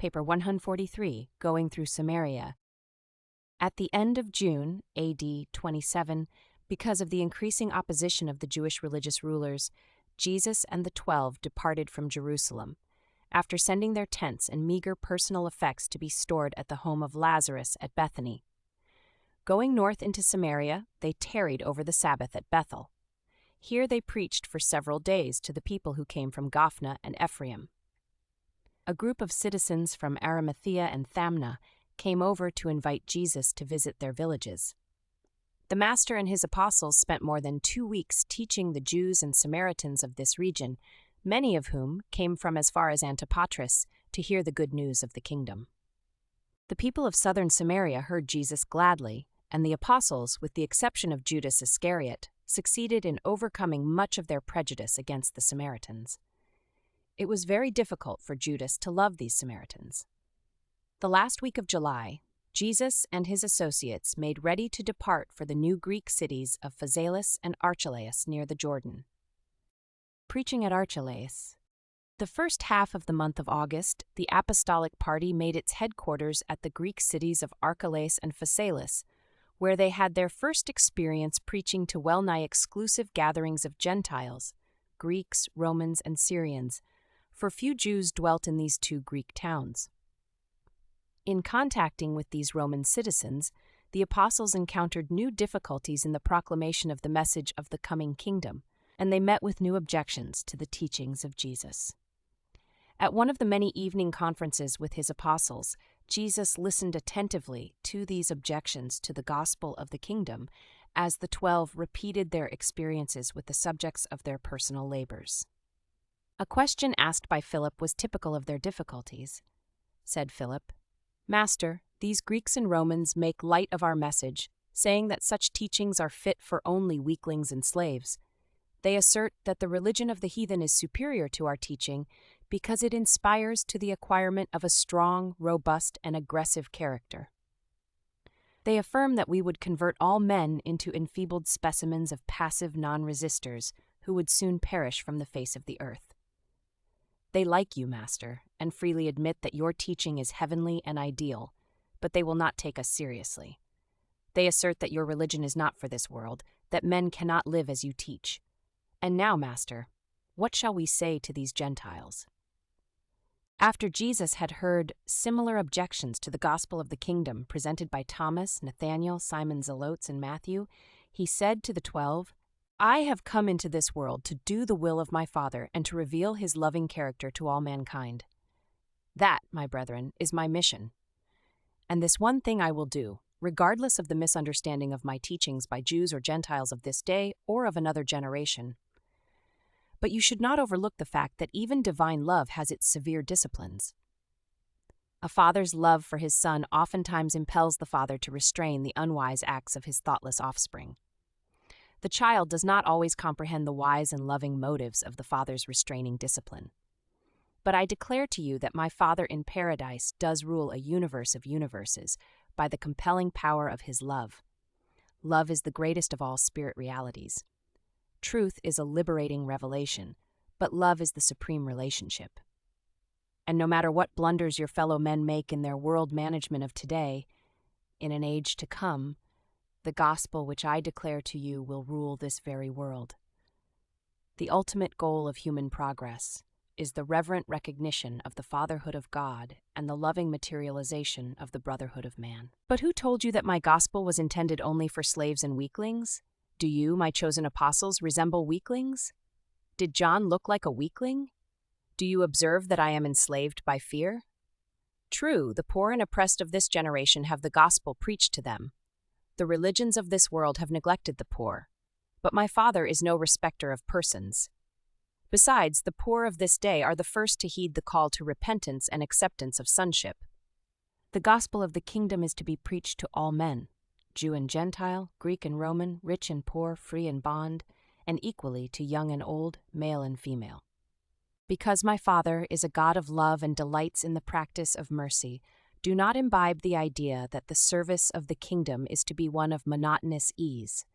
paper 143, going through Samaria. At the end of June, AD 27, because of the increasing opposition of the Jewish religious rulers, Jesus and the 12 departed from Jerusalem, after sending their tents and meager personal effects to be stored at the home of Lazarus at Bethany. Going north into Samaria, they tarried over the Sabbath at Bethel. Here they preached for several days to the people who came from Gophna and Ephraim. A group of citizens from Arimathea and Thamna came over to invite Jesus to visit their villages. The Master and his apostles spent more than 2 weeks teaching the Jews and Samaritans of this region, many of whom came from as far as Antipatris to hear the good news of the kingdom. The people of southern Samaria heard Jesus gladly, and the apostles, with the exception of Judas Iscariot, succeeded in overcoming much of their prejudice against the Samaritans. It was very difficult for Judas to love these Samaritans. The last week of July, Jesus and his associates made ready to depart for the new Greek cities of Phasaelis and Archelais near the Jordan. Preaching at Archelais. The first half of the month of August, the apostolic party made its headquarters at the Greek cities of Archelais and Phasaelis, where they had their first experience preaching to well-nigh exclusive gatherings of Gentiles, Greeks, Romans, and Syrians, for few Jews dwelt in these 2 Greek towns. In contacting with these Roman citizens, the apostles encountered new difficulties in the proclamation of the message of the coming kingdom, and they met with new objections to the teachings of Jesus. At one of the many evening conferences with his apostles, Jesus listened attentively to these objections to the gospel of the kingdom as the 12 repeated their experiences with the subjects of their personal labors. A question asked by Philip was typical of their difficulties. Said Philip, "Master, these Greeks and Romans make light of our message, saying that such teachings are fit for only weaklings and slaves. They assert that the religion of the heathen is superior to our teaching because it inspires to the acquirement of a strong, robust, and aggressive character. They affirm that we would convert all men into enfeebled specimens of passive non-resistors who would soon perish from the face of the earth. They like you, Master, and freely admit that your teaching is heavenly and ideal, but they will not take us seriously. They assert that your religion is not for this world, that men cannot live as you teach. And now, Master, what shall we say to these Gentiles?" After Jesus had heard similar objections to the gospel of the kingdom presented by Thomas, Nathanael, Simon Zelotes, and Matthew, he said to the 12, "I have come into this world to do the will of my Father and to reveal his loving character to all mankind. That, my brethren, is my mission. And this one thing I will do, regardless of the misunderstanding of my teachings by Jews or Gentiles of this day or of another generation. But you should not overlook the fact that even divine love has its severe disciplines. A father's love for his son oftentimes impels the father to restrain the unwise acts of his thoughtless offspring. The child does not always comprehend the wise and loving motives of the father's restraining discipline. But I declare to you that my Father in paradise does rule a universe of universes by the compelling power of his love. Love is the greatest of all spirit realities. Truth is a liberating revelation, but love is the supreme relationship. And no matter what blunders your fellow men make in their world management of today, in an age to come, the gospel which I declare to you will rule this very world. The ultimate goal of human progress is the reverent recognition of the fatherhood of God and the loving materialization of the brotherhood of man. But who told you that my gospel was intended only for slaves and weaklings? Do you, my chosen apostles, resemble weaklings? Did John look like a weakling? Do you observe that I am enslaved by fear? True, the poor and oppressed of this generation have the gospel preached to them. The religions of this world have neglected the poor, but my Father is no respecter of persons. Besides, the poor of this day are the first to heed the call to repentance and acceptance of sonship. The gospel of the kingdom is to be preached to all men, Jew and Gentile, Greek and Roman, rich and poor, free and bond, and equally to young and old, male and female. Because my Father is a God of love and delights in the practice of mercy, do not imbibe the idea that the service of the kingdom is to be one of monotonous ease.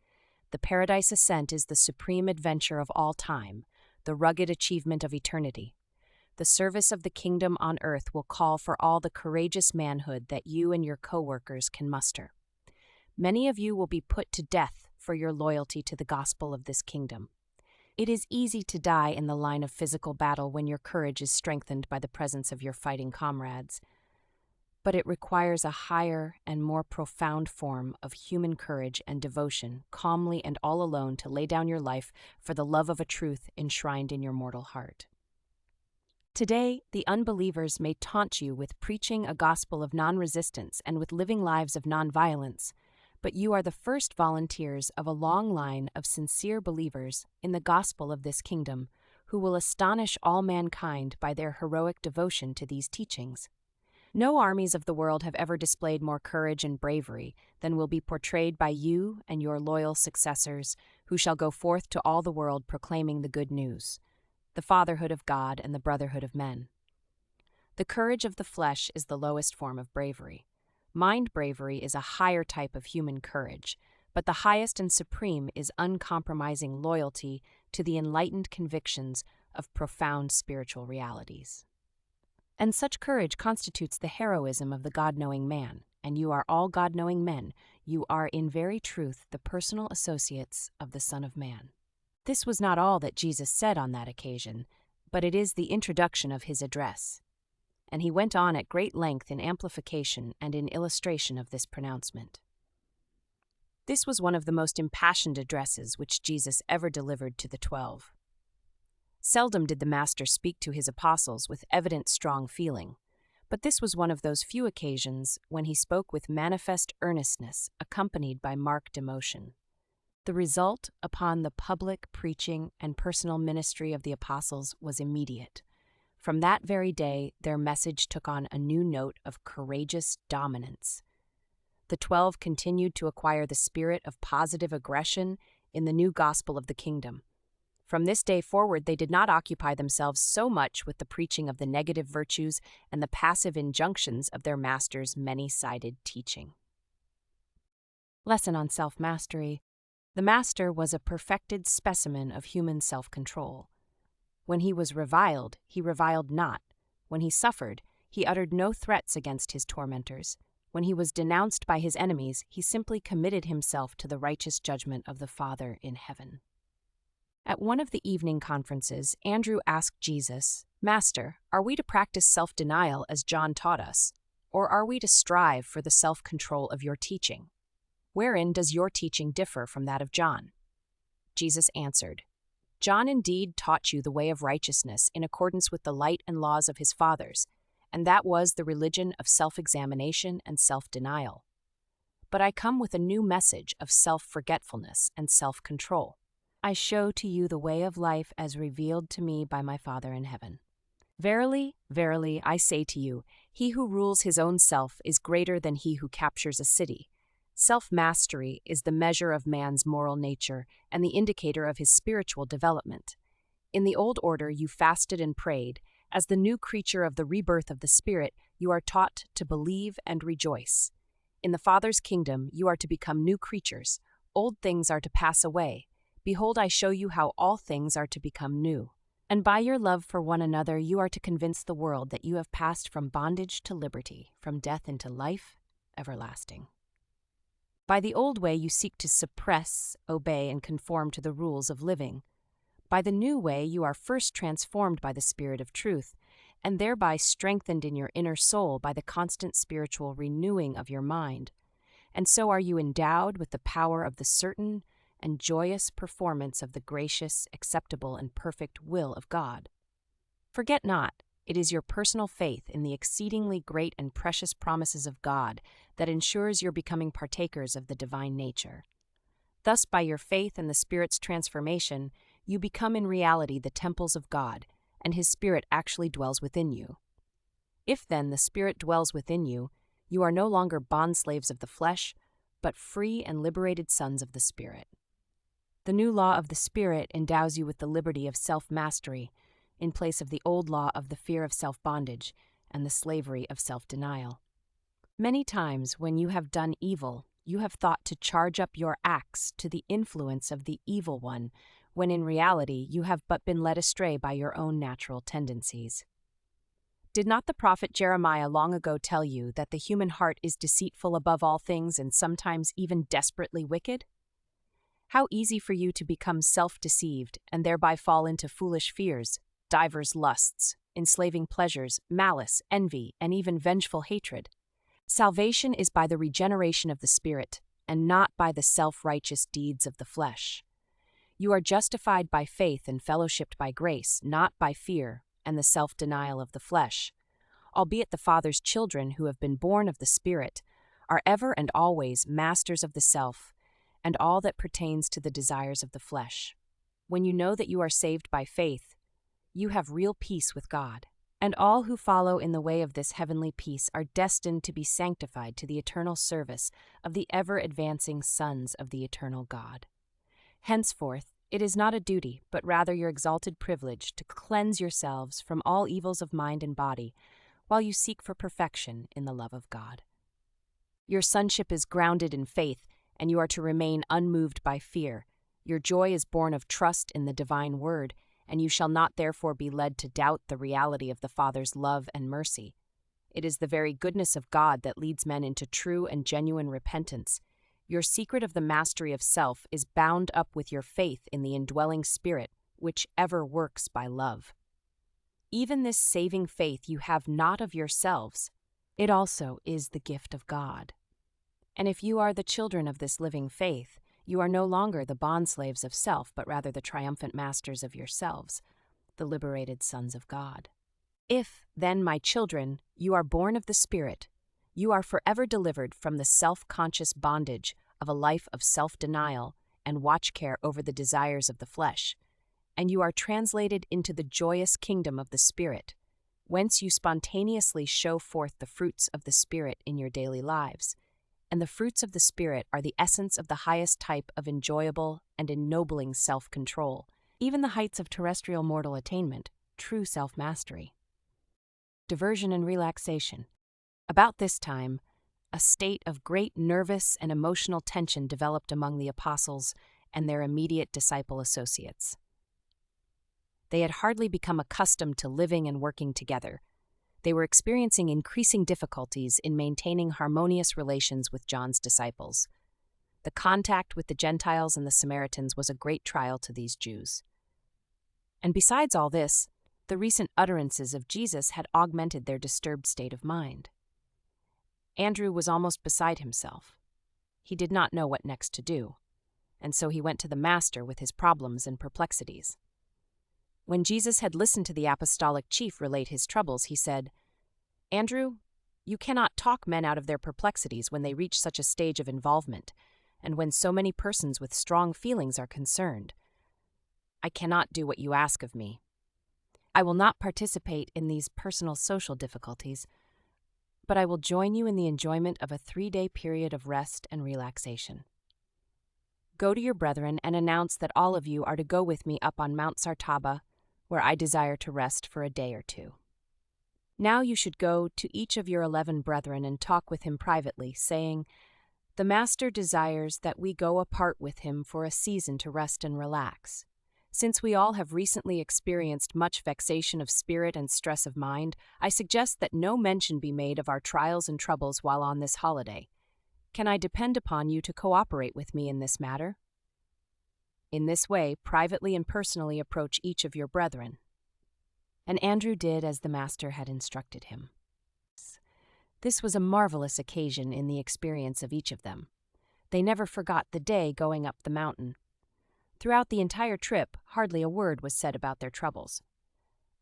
The paradise ascent is the supreme adventure of all time, the rugged achievement of eternity. the service of the kingdom on earth will call for all the courageous manhood that you and your co-workers can muster. Many of you will be put to death for your loyalty to the gospel of this kingdom. It is easy to die in the line of physical battle when your courage is strengthened by the presence of your fighting comrades. But it requires a higher and more profound form of human courage and devotion, calmly and all alone to lay down your life for the love of a truth enshrined in your mortal heart. Today, the unbelievers may taunt you with preaching a gospel of non-resistance and with living lives of non-violence, but you are the first volunteers of a long line of sincere believers in the gospel of this kingdom who will astonish all mankind by their heroic devotion to these teachings. No armies of the world have ever displayed more courage and bravery than will be portrayed by you and your loyal successors, who shall go forth to all the world proclaiming the good news, the fatherhood of God and the brotherhood of men. The courage of the flesh is the lowest form of bravery. Mind bravery is a higher type of human courage, but the highest and supreme is uncompromising loyalty to the enlightened convictions of profound spiritual realities. And such courage constitutes the heroism of the God-knowing man, and you are all God-knowing men. You are in very truth the personal associates of the Son of Man. This was not all that Jesus said on that occasion, but it is the introduction of his address. And he went on at great length in amplification and in illustration of this pronouncement. This was one of the most impassioned addresses which Jesus ever delivered to the 12. Seldom did the Master speak to his apostles with evident strong feeling, but this was one of those few occasions when he spoke with manifest earnestness, accompanied by marked emotion. The result upon the public preaching and personal ministry of the apostles was immediate. From that very day, their message took on a new note of courageous dominance. The 12 continued to acquire the spirit of positive aggression in the new gospel of the kingdom. From this day forward, they did not occupy themselves so much with the preaching of the negative virtues and the passive injunctions of their master's many-sided teaching. Lesson on self-mastery. The Master was a perfected specimen of human self-control. When he was reviled, he reviled not. When he suffered, he uttered no threats against his tormentors. When he was denounced by his enemies, he simply committed himself to the righteous judgment of the Father in heaven. At one of the evening conferences, Andrew asked Jesus, "Master, are we to practice self-denial as John taught us, or are we to strive for the self-control of your teaching? Wherein does your teaching differ from that of John?" Jesus answered, "John indeed taught you the way of righteousness in accordance with the light and laws of his fathers, and that was the religion of self-examination and self-denial. But I come with a new message of self-forgetfulness and self-control. I show to you the way of life as revealed to me by my Father in heaven. Verily, verily, I say to you, he who rules his own self is greater than he who captures a city. Self-mastery is the measure of man's moral nature and the indicator of his spiritual development. In the old order you fasted and prayed. As the new creature of the rebirth of the Spirit, you are taught to believe and rejoice. In the Father's kingdom you are to become new creatures. Old things are to pass away. Behold, I show you how all things are to become new. And by your love for one another you are to convince the world that you have passed from bondage to liberty, from death into life everlasting. By the old way you seek to suppress, obey, and conform to the rules of living. By the new way you are first transformed by the Spirit of truth, and thereby strengthened in your inner soul by the constant spiritual renewing of your mind. And so are you endowed with the power of the certain and joyous performance of the gracious, acceptable, and perfect will of God. Forget not, it is your personal faith in the exceedingly great and precious promises of God that ensures your becoming partakers of the divine nature. Thus, by your faith in the Spirit's transformation, you become in reality the temples of God, and His Spirit actually dwells within you. If then the Spirit dwells within you, you are no longer bondslaves of the flesh, but free and liberated sons of the Spirit. The new law of the Spirit endows you with the liberty of self-mastery, in place of the old law of the fear of self-bondage and the slavery of self-denial. Many times when you have done evil, you have thought to charge up your acts to the influence of the evil one, when in reality you have but been led astray by your own natural tendencies. Did not the prophet Jeremiah long ago tell you that the human heart is deceitful above all things and sometimes even desperately wicked? How easy for you to become self-deceived and thereby fall into foolish fears, divers lusts, enslaving pleasures, malice, envy, and even vengeful hatred. Salvation is by the regeneration of the Spirit, and not by the self-righteous deeds of the flesh. You are justified by faith and fellowshipped by grace, not by fear and the self-denial of the flesh. Albeit the Father's children who have been born of the Spirit are ever and always masters of the self, and all that pertains to the desires of the flesh. When you know that you are saved by faith, you have real peace with God, and all who follow in the way of this heavenly peace are destined to be sanctified to the eternal service of the ever-advancing sons of the eternal God. Henceforth, it is not a duty, but rather your exalted privilege to cleanse yourselves from all evils of mind and body, while you seek for perfection in the love of God. Your sonship is grounded in faith, and you are to remain unmoved by fear. Your joy is born of trust in the divine word, and you shall not therefore be led to doubt the reality of the Father's love and mercy. It is the very goodness of God that leads men into true and genuine repentance. Your secret of the mastery of self is bound up with your faith in the indwelling Spirit, which ever works by love. Even this saving faith you have not of yourselves. It also is the gift of God. And if you are the children of this living faith, you are no longer the bondslaves of self, but rather the triumphant masters of yourselves, the liberated sons of God. If, then, my children, you are born of the Spirit, you are forever delivered from the self-conscious bondage of a life of self-denial and watch care over the desires of the flesh, and you are translated into the joyous kingdom of the Spirit, whence you spontaneously show forth the fruits of the Spirit in your daily lives. And the fruits of the Spirit are the essence of the highest type of enjoyable and ennobling self-control, even the heights of terrestrial mortal attainment, true self-mastery. Diversion and Relaxation. About this time, a state of great nervous and emotional tension developed among the apostles and their immediate disciple associates. They had hardly become accustomed to living and working together. They were experiencing increasing difficulties in maintaining harmonious relations with John's disciples. The contact with the Gentiles and the Samaritans was a great trial to these Jews. And besides all this, the recent utterances of Jesus had augmented their disturbed state of mind. Andrew was almost beside himself. He did not know what next to do, and so he went to the Master with his problems and perplexities. When Jesus had listened to the apostolic chief relate his troubles, he said, "Andrew, you cannot talk men out of their perplexities when they reach such a stage of involvement, and when so many persons with strong feelings are concerned. I cannot do what you ask of me. I will not participate in these personal social difficulties, but I will join you in the enjoyment of a 3-day period of rest and relaxation. Go to your brethren and announce that all of you are to go with me up on Mount Sartaba, where I desire to rest for a day or 2. Now you should go to each of your 11 brethren and talk with him privately, saying, 'The Master desires that we go apart with him for a season to rest and relax. Since we all have recently experienced much vexation of spirit and stress of mind, I suggest that no mention be made of our trials and troubles while on this holiday. Can I depend upon you to cooperate with me in this matter?' In this way, privately and personally approach each of your brethren." And Andrew did as the Master had instructed him. This was a marvelous occasion in the experience of each of them. They never forgot the day going up the mountain. Throughout the entire trip, hardly a word was said about their troubles.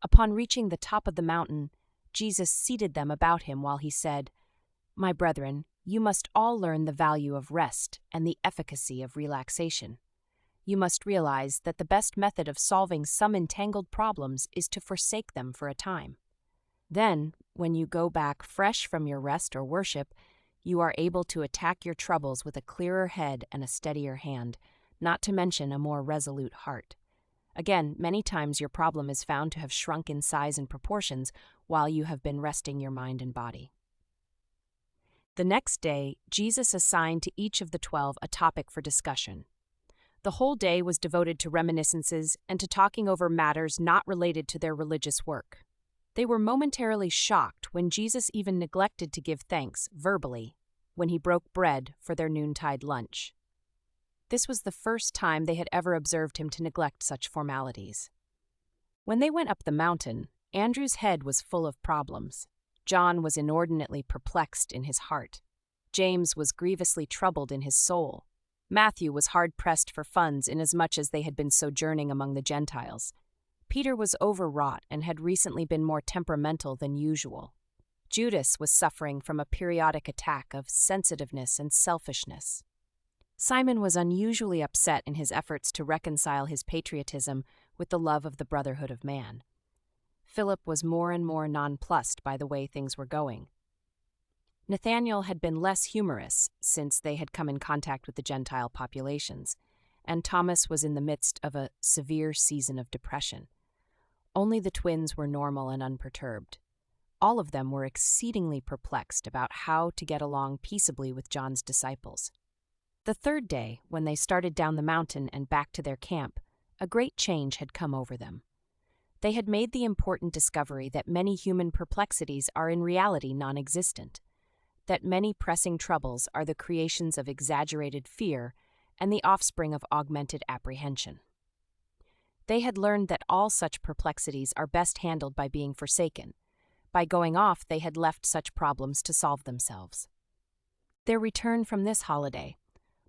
Upon reaching the top of the mountain, Jesus seated them about him while he said, "My brethren, you must all learn the value of rest and the efficacy of relaxation. You must realize that the best method of solving some entangled problems is to forsake them for a time. Then, when you go back fresh from your rest or worship, you are able to attack your troubles with a clearer head and a steadier hand, not to mention a more resolute heart. Again, many times your problem is found to have shrunk in size and proportions while you have been resting your mind and body." The next day, Jesus assigned to each of the 12 a topic for discussion. The whole day was devoted to reminiscences and to talking over matters not related to their religious work. They were momentarily shocked when Jesus even neglected to give thanks verbally when he broke bread for their noontide lunch. This was the first time they had ever observed him to neglect such formalities. When they went up the mountain, Andrew's head was full of problems. John was inordinately perplexed in his heart. James was grievously troubled in his soul. Matthew was hard-pressed for funds inasmuch as they had been sojourning among the Gentiles. Peter was overwrought and had recently been more temperamental than usual. Judas was suffering from a periodic attack of sensitiveness and selfishness. Simon was unusually upset in his efforts to reconcile his patriotism with the love of the brotherhood of man. Philip was more and more nonplussed by the way things were going. Nathanael had been less humorous since they had come in contact with the Gentile populations, and Thomas was in the midst of a severe season of depression. Only the twins were normal and unperturbed. All of them were exceedingly perplexed about how to get along peaceably with John's disciples. The third day, when they started down the mountain and back to their camp, a great change had come over them. They had made the important discovery that many human perplexities are in reality non-existent, that many pressing troubles are the creations of exaggerated fear and the offspring of augmented apprehension. They had learned that all such perplexities are best handled by being forsaken. By going off, they had left such problems to solve themselves. Their return from this holiday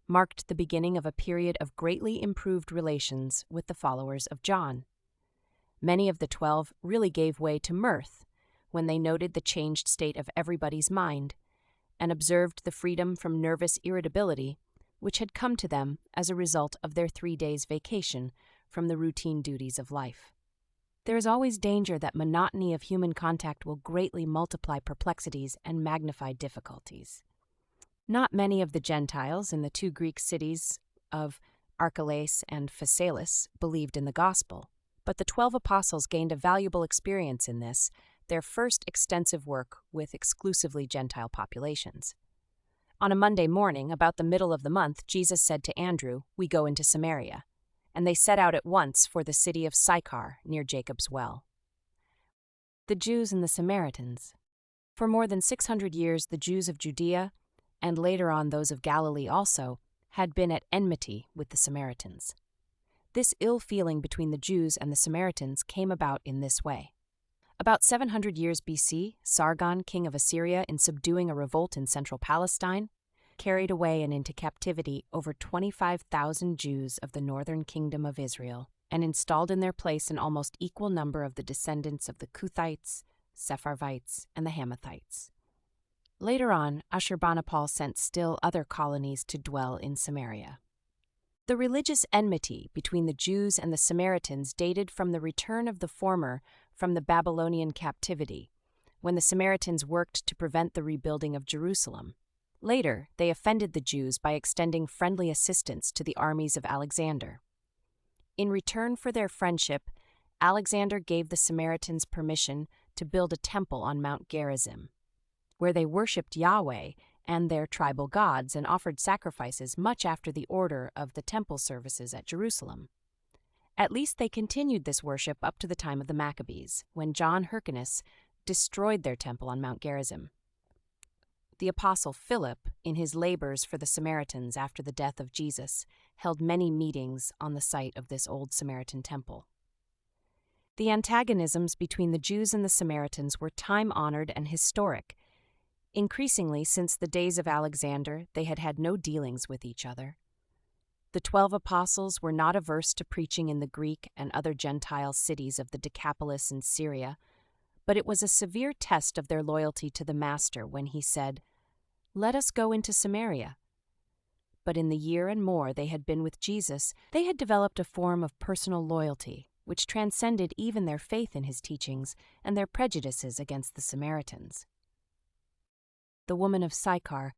marked the beginning of a period of greatly improved relations with the followers of John. Many of the 12 really gave way to mirth when they noted the changed state of everybody's mind and observed the freedom from nervous irritability which had come to them as a result of their 3 days' vacation from the routine duties of life. There is always danger that monotony of human contact will greatly multiply perplexities and magnify difficulties. Not many of the Gentiles in the 2 Greek cities of Archelais and Phasaelis believed in the gospel, but the 12 apostles gained a valuable experience in this, their first extensive work with exclusively Gentile populations. On a Monday morning, about the middle of the month, Jesus said to Andrew, "We go into Samaria." And they set out at once for the city of Sychar, near Jacob's well. The Jews and the Samaritans. For more than 600 years, the Jews of Judea, and later on those of Galilee also, had been at enmity with the Samaritans. This ill feeling between the Jews and the Samaritans came about in this way. About 700 years BC, Sargon, king of Assyria, in subduing a revolt in central Palestine, carried away and into captivity over 25,000 Jews of the northern kingdom of Israel, and installed in their place an almost equal number of the descendants of the Kuthites, Sepharvites, and the Hamathites. Later on, Ashurbanipal sent still other colonies to dwell in Samaria. The religious enmity between the Jews and the Samaritans dated from the return of the former from the Babylonian captivity, when the Samaritans worked to prevent the rebuilding of Jerusalem. Later, they offended the Jews by extending friendly assistance to the armies of Alexander. In return for their friendship, Alexander gave the Samaritans permission to build a temple on Mount Gerizim, where they worshipped Yahweh and their tribal gods and offered sacrifices much after the order of the temple services at Jerusalem. At least they continued this worship up to the time of the Maccabees, when John Hyrcanus destroyed their temple on Mount Gerizim. The apostle Philip, in his labors for the Samaritans after the death of Jesus, held many meetings on the site of this old Samaritan temple. The antagonisms between the Jews and the Samaritans were time-honored and historic. Increasingly, since the days of Alexander, they had had no dealings with each other. The 12 apostles were not averse to preaching in the Greek and other Gentile cities of the Decapolis and Syria, but it was a severe test of their loyalty to the Master when he said, "Let us go into Samaria." But in the year and more they had been with Jesus, they had developed a form of personal loyalty, which transcended even their faith in his teachings and their prejudices against the Samaritans. The Woman of Sychar.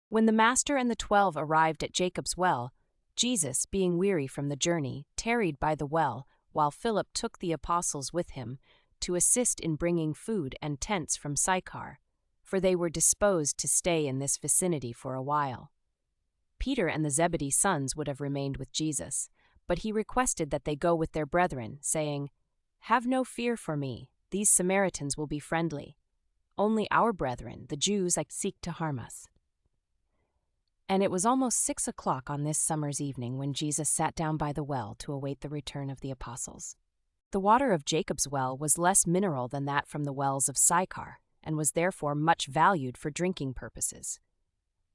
When the Master and the 12 arrived at Jacob's well, Jesus, being weary from the journey, tarried by the well, while Philip took the apostles with him to assist in bringing food and tents from Sychar, for they were disposed to stay in this vicinity for a while. Peter and the Zebedee sons would have remained with Jesus, but he requested that they go with their brethren, saying, "Have no fear for me. these Samaritans will be friendly. Only our brethren, the Jews, seek to harm us." And it was almost 6 o'clock on this summer's evening when Jesus sat down by the well to await the return of the apostles. The water of Jacob's well was less mineral than that from the wells of Sychar, and was therefore much valued for drinking purposes.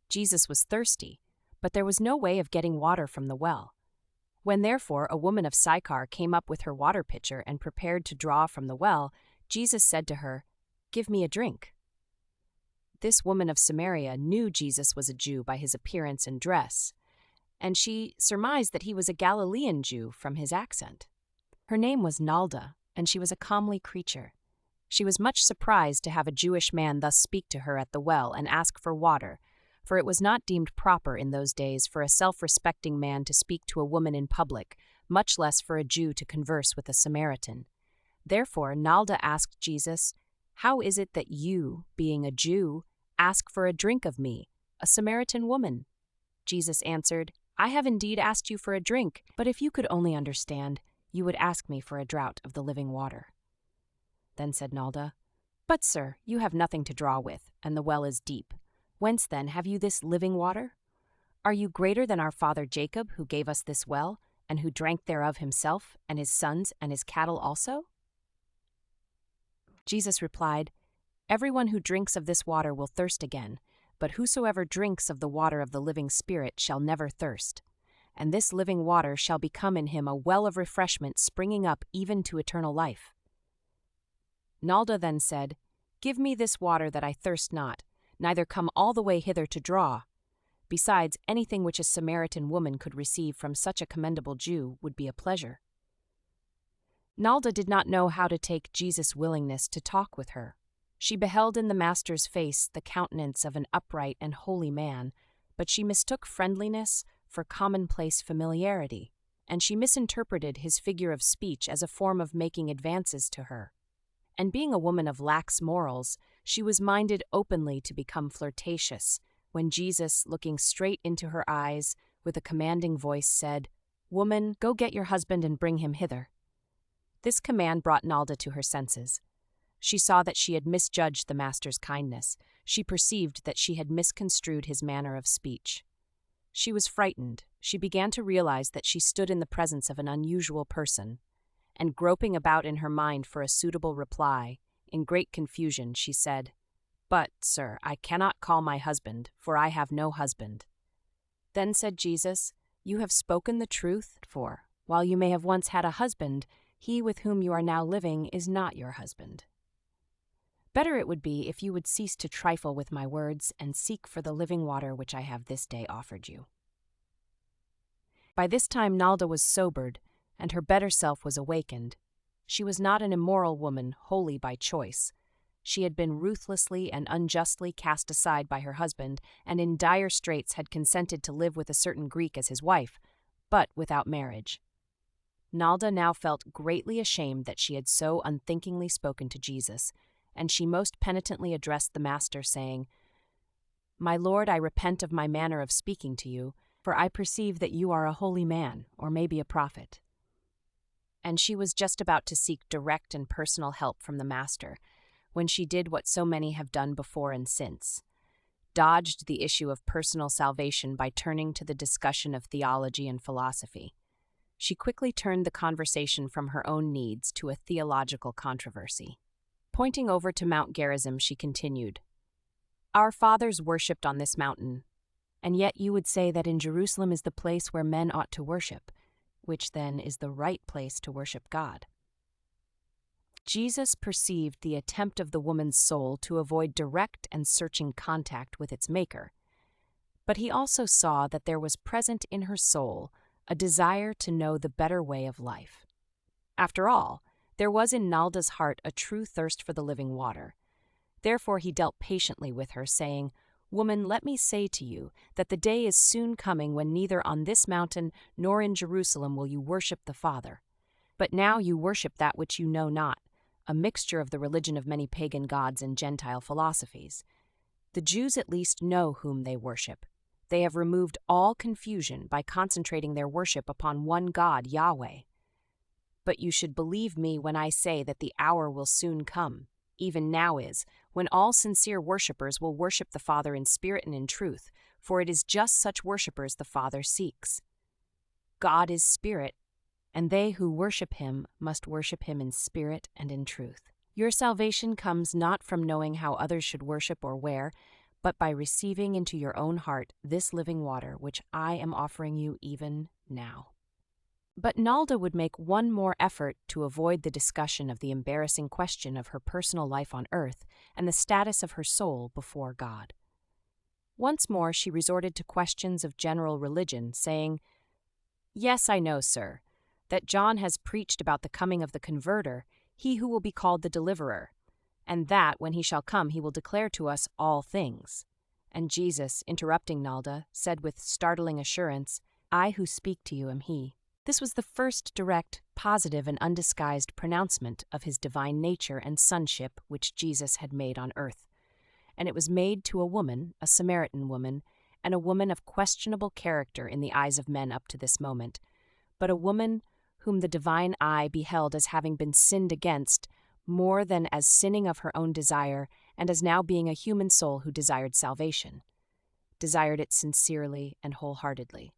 Jesus was thirsty, but there was no way of getting water from the well. When therefore a woman of Sychar came up with her water pitcher and prepared to draw from the well, Jesus said to her, "Give me a drink." This woman of Samaria knew Jesus was a Jew by his appearance and dress, and she surmised that he was a Galilean Jew from his accent. Her name was Nalda, and she was a comely creature. She was much surprised to have a Jewish man thus speak to her at the well and ask for water, for it was not deemed proper in those days for a self-respecting man to speak to a woman in public, much less for a Jew to converse with a Samaritan. Therefore Nalda asked Jesus, "How is it that you, being a Jew, ask for a drink of me, a Samaritan woman?" Jesus answered, "I have indeed asked you for a drink, but if you could only understand, you would ask me for a draught of the living water." Then said Nalda, "But, sir, you have nothing to draw with, and the well is deep. Whence, then, have you this living water? Are you greater than our father Jacob, who gave us this well, and who drank thereof himself, and his sons, and his cattle also?" Jesus replied, "Everyone who drinks of this water will thirst again, but whosoever drinks of the water of the living Spirit shall never thirst. And this living water shall become in him a well of refreshment springing up even to eternal life." Nalda then said, "Give me this water that I thirst not, neither come all the way hither to draw. Besides, anything which a Samaritan woman could receive from such a commendable Jew would be a pleasure." Nalda did not know how to take Jesus' willingness to talk with her. She beheld in the Master's face the countenance of an upright and holy man, but she mistook friendliness for commonplace familiarity, and she misinterpreted his figure of speech as a form of making advances to her. And being a woman of lax morals, she was minded openly to become flirtatious, when Jesus, looking straight into her eyes, with a commanding voice said, "Woman, go get your husband and bring him hither." This command brought Nalda to her senses. She saw that she had misjudged the Master's kindness. She perceived that she had misconstrued his manner of speech. She was frightened. She began to realize that she stood in the presence of an unusual person, and groping about in her mind for a suitable reply, in great confusion she said, "But, sir, I cannot call my husband, for I have no husband." Then said Jesus, "You have spoken the truth, for, while you may have once had a husband, he with whom you are now living is not your husband. Better it would be if you would cease to trifle with my words and seek for the living water which I have this day offered you." By this time Nalda was sobered, and her better self was awakened. She was not an immoral woman, wholly by choice. She had been ruthlessly and unjustly cast aside by her husband, and in dire straits had consented to live with a certain Greek as his wife, but without marriage. Nalda now felt greatly ashamed that she had so unthinkingly spoken to Jesus, and she most penitently addressed the Master, saying, "My Lord, I repent of my manner of speaking to you, for I perceive that you are a holy man, or maybe a prophet." And she was just about to seek direct and personal help from the Master, when she did what so many have done before and since, dodged the issue of personal salvation by turning to the discussion of theology and philosophy. She quickly turned the conversation from her own needs to a theological controversy. Pointing over to Mount Gerizim, she continued, "Our fathers worshipped on this mountain, and yet you would say that in Jerusalem is the place where men ought to worship, which then is the right place to worship God." Jesus perceived the attempt of the woman's soul to avoid direct and searching contact with its Maker, but he also saw that there was present in her soul a desire to know the better way of life. After all, there was in Nalda's heart a true thirst for the living water. Therefore he dealt patiently with her, saying, "Woman, let me say to you that the day is soon coming when neither on this mountain nor in Jerusalem will you worship the Father. But now you worship that which you know not, a mixture of the religion of many pagan gods and Gentile philosophies. The Jews at least know whom they worship. They have removed all confusion by concentrating their worship upon one God, Yahweh. But you should believe me when I say that the hour will soon come, even now is, when all sincere worshippers will worship the Father in spirit and in truth, for it is just such worshippers the Father seeks. God is spirit, and they who worship him must worship him in spirit and in truth. Your salvation comes not from knowing how others should worship or where, but by receiving into your own heart this living water which I am offering you even now. But Nalda would make one more effort to avoid the discussion of the embarrassing question of her personal life on earth and the status of her soul before God. Once more she resorted to questions of general religion, saying, "Yes, I know, sir, that John has preached about the coming of the Converter, he who will be called the Deliverer, and that, when he shall come, he will declare to us all things." And Jesus, interrupting Nalda, said with startling assurance, "I who speak to you am he." This was the first direct, positive, and undisguised pronouncement of his divine nature and sonship which Jesus had made on earth. And it was made to a woman, a Samaritan woman, and a woman of questionable character in the eyes of men up to this moment, but a woman whom the divine eye beheld as having been sinned against, more than as sinning of her own desire, and as now being a human soul who desired salvation, desired it sincerely and wholeheartedly.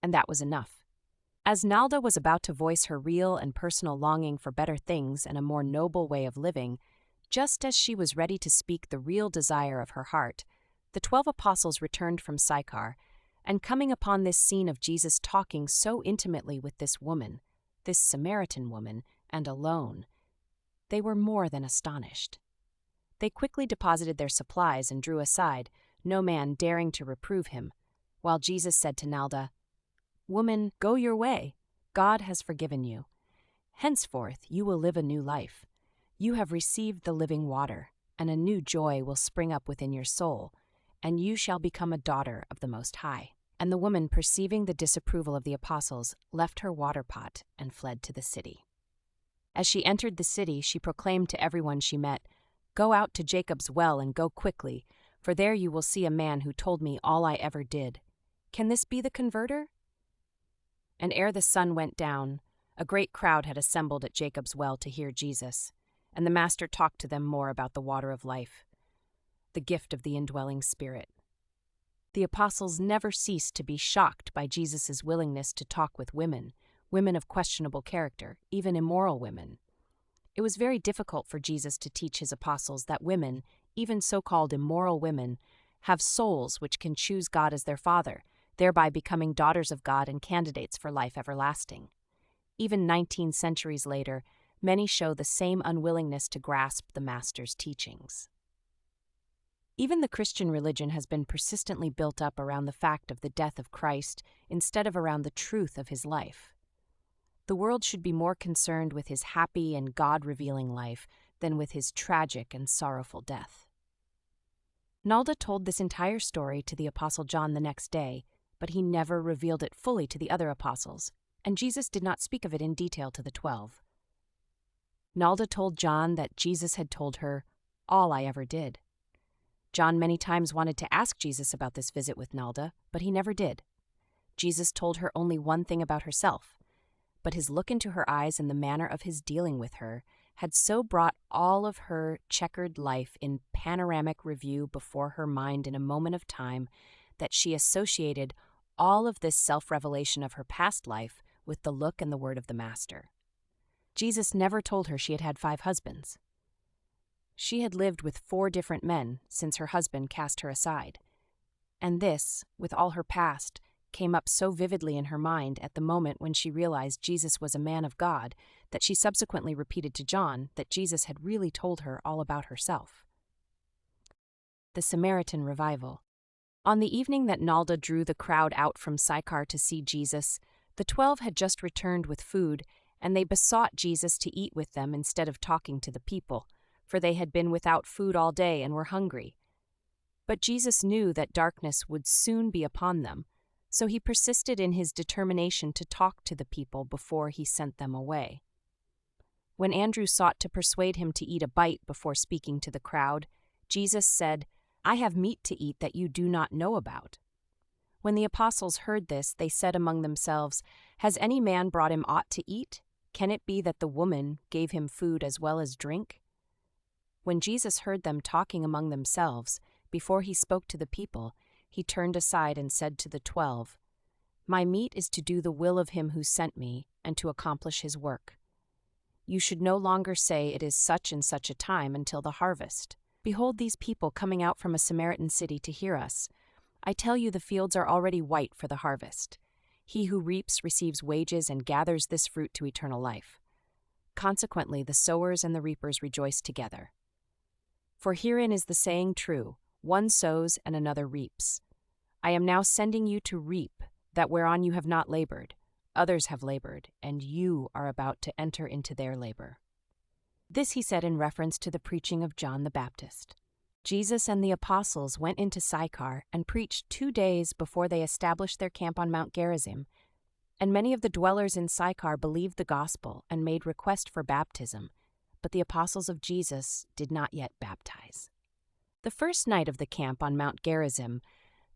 And that was enough. As Nalda was about to voice her real and personal longing for better things and a more noble way of living, just as she was ready to speak the real desire of her heart, the 12 apostles returned from Sychar, and coming upon this scene of Jesus talking so intimately with this woman, this Samaritan woman, and alone, they were more than astonished. They quickly deposited their supplies and drew aside, no man daring to reprove him, while Jesus said to Nalda, "Woman, go your way. God has forgiven you. Henceforth you will live a new life. You have received the living water, and a new joy will spring up within your soul, and you shall become a daughter of the Most High." And the woman, perceiving the disapproval of the apostles, left her water pot and fled to the city. As she entered the city, she proclaimed to everyone she met, "Go out to Jacob's well and go quickly, for there you will see a man who told me all I ever did. Can this be the Converter?" And ere the sun went down, a great crowd had assembled at Jacob's well to hear Jesus, and the Master talked to them more about the water of life, the gift of the indwelling Spirit. The apostles never ceased to be shocked by Jesus' willingness to talk with women of questionable character, even immoral women. It was very difficult for Jesus to teach his apostles that women, even so-called immoral women, have souls which can choose God as their Father, thereby becoming daughters of God and candidates for life everlasting. Even 19 centuries later, many show the same unwillingness to grasp the Master's teachings. Even the Christian religion has been persistently built up around the fact of the death of Christ instead of around the truth of his life. The world should be more concerned with his happy and God-revealing life than with his tragic and sorrowful death. Nalda told this entire story to the Apostle John the next day, but he never revealed it fully to the other apostles, and Jesus did not speak of it in detail to the 12. Nalda told John that Jesus had told her, "All I ever did." John many times wanted to ask Jesus about this visit with Nalda, but he never did. Jesus told her only one thing about herself, but his look into her eyes and the manner of his dealing with her had so brought all of her checkered life in panoramic review before her mind in a moment of time that she associated all of this self-revelation of her past life with the look and the word of the Master. Jesus never told her she had had 5 husbands. She had lived with 4 different men since her husband cast her aside. And this, with all her past, came up so vividly in her mind at the moment when she realized Jesus was a man of God that she subsequently repeated to John that Jesus had really told her all about herself. The Samaritan Revival. On the evening that Nalda drew the crowd out from Sychar to see Jesus, the 12 had just returned with food, and they besought Jesus to eat with them instead of talking to the people, for they had been without food all day and were hungry. But Jesus knew that darkness would soon be upon them, so he persisted in his determination to talk to the people before he sent them away. When Andrew sought to persuade him to eat a bite before speaking to the crowd, Jesus said, "I have meat to eat that you do not know about." When the apostles heard this, they said among themselves, "Has any man brought him aught to eat? Can it be that the woman gave him food as well as drink?" When Jesus heard them talking among themselves, before he spoke to the people, he turned aside and said to the 12, "My meat is to do the will of him who sent me and to accomplish his work. You should no longer say it is such and such a time until the harvest. Behold these people coming out from a Samaritan city to hear us. I tell you the fields are already white for the harvest. He who reaps receives wages and gathers this fruit to eternal life. Consequently, the sowers and the reapers rejoice together. For herein is the saying true, one sows and another reaps. I am now sending you to reap that whereon you have not labored. Others have labored, and you are about to enter into their labor." This he said in reference to the preaching of John the Baptist. Jesus and the apostles went into Sychar and preached 2 days before they established their camp on Mount Gerizim, and many of the dwellers in Sychar believed the gospel and made request for baptism, but the apostles of Jesus did not yet baptize. The first night of the camp on Mount Gerizim,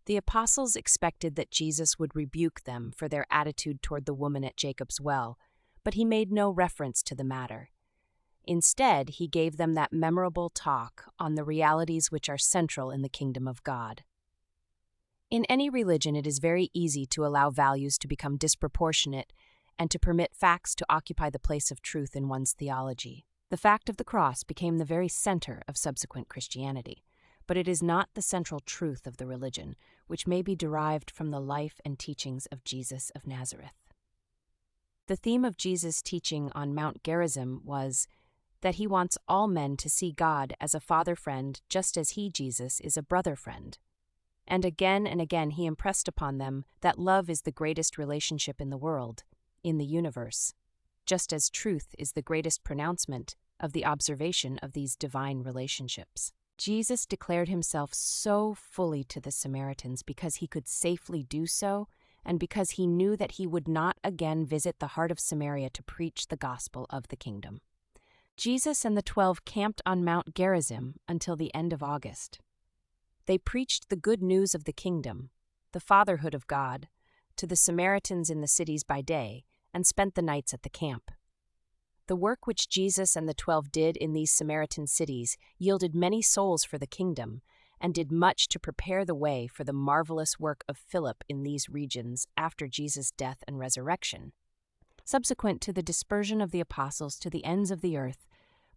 the apostles expected that Jesus would rebuke them for their attitude toward the woman at Jacob's well, but he made no reference to the matter. Instead, he gave them that memorable talk on the realities which are central in the kingdom of God. In any religion, it is very easy to allow values to become disproportionate and to permit facts to occupy the place of truth in one's theology. The fact of the cross became the very center of subsequent Christianity, but it is not the central truth of the religion, which may be derived from the life and teachings of Jesus of Nazareth. The theme of Jesus' teaching on Mount Gerizim was that he wants all men to see God as a father friend just as he, Jesus, is a brother friend. And again he impressed upon them that love is the greatest relationship in the world, in the universe, just as truth is the greatest pronouncement of the observation of these divine relationships. Jesus declared himself so fully to the Samaritans because he could safely do so, and because he knew that he would not again visit the heart of Samaria to preach the gospel of the kingdom. Jesus and the 12 camped on Mount Gerizim until the end of August. They preached the good news of the kingdom, the fatherhood of God, to the Samaritans in the cities by day, and spent the nights at the camp. The work which Jesus and the 12 did in these Samaritan cities yielded many souls for the kingdom, and did much to prepare the way for the marvelous work of Philip in these regions after Jesus' death and resurrection, subsequent to the dispersion of the apostles to the ends of the earth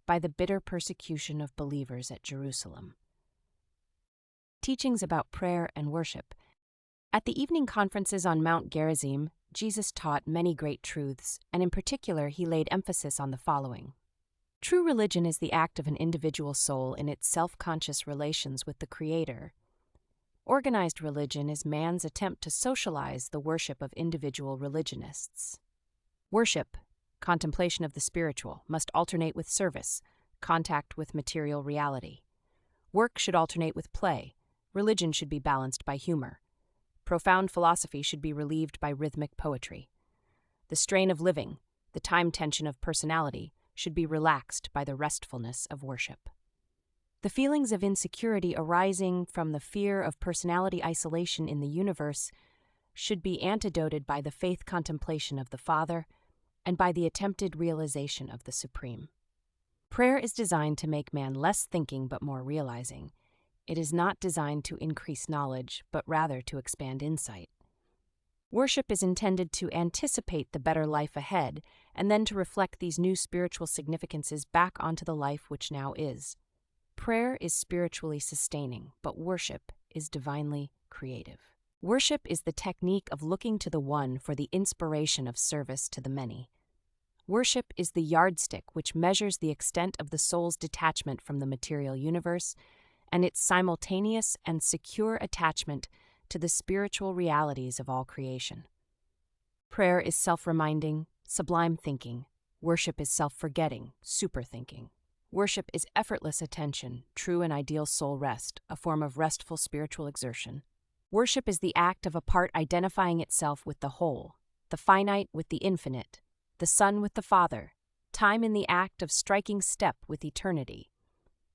by the bitter persecution of believers at Jerusalem. Teachings about prayer and worship. At the evening conferences on Mount Gerizim, Jesus taught many great truths, and in particular he laid emphasis on the following. True religion is the act of an individual soul in its self-conscious relations with the Creator. Organized religion is man's attempt to socialize the worship of individual religionists. Worship, contemplation of the spiritual, must alternate with service, contact with material reality. Work should alternate with play. Religion should be balanced by humor. Profound philosophy should be relieved by rhythmic poetry. The strain of living, the time tension of personality, should be relaxed by the restfulness of worship. The feelings of insecurity arising from the fear of personality isolation in the universe should be antidoted by the faith contemplation of the Father and by the attempted realization of the Supreme. Prayer is designed to make man less thinking but more realizing. It is not designed to increase knowledge, but rather to expand insight. Worship is intended to anticipate the better life ahead, and then to reflect these new spiritual significances back onto the life which now is. Prayer is spiritually sustaining, but worship is divinely creative. Worship is the technique of looking to the One for the inspiration of service to the many. Worship is the yardstick which measures the extent of the soul's detachment from the material universe and its simultaneous and secure attachment to the spiritual realities of all creation. Prayer is self-reminding, sublime thinking. Worship is self-forgetting, super-thinking. Worship is effortless attention, true and ideal soul rest, a form of restful spiritual exertion. Worship is the act of a part identifying itself with the whole, the finite with the infinite, the Son with the Father, time in the act of striking step with eternity.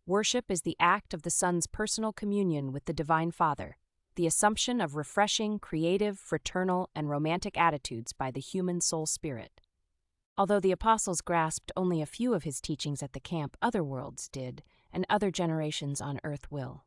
Worship is the act of the Son's personal communion with the Divine Father, the assumption of refreshing, creative, fraternal, and romantic attitudes by the human soul spirit. Although the apostles grasped only a few of his teachings at the camp, other worlds did, and other generations on earth will.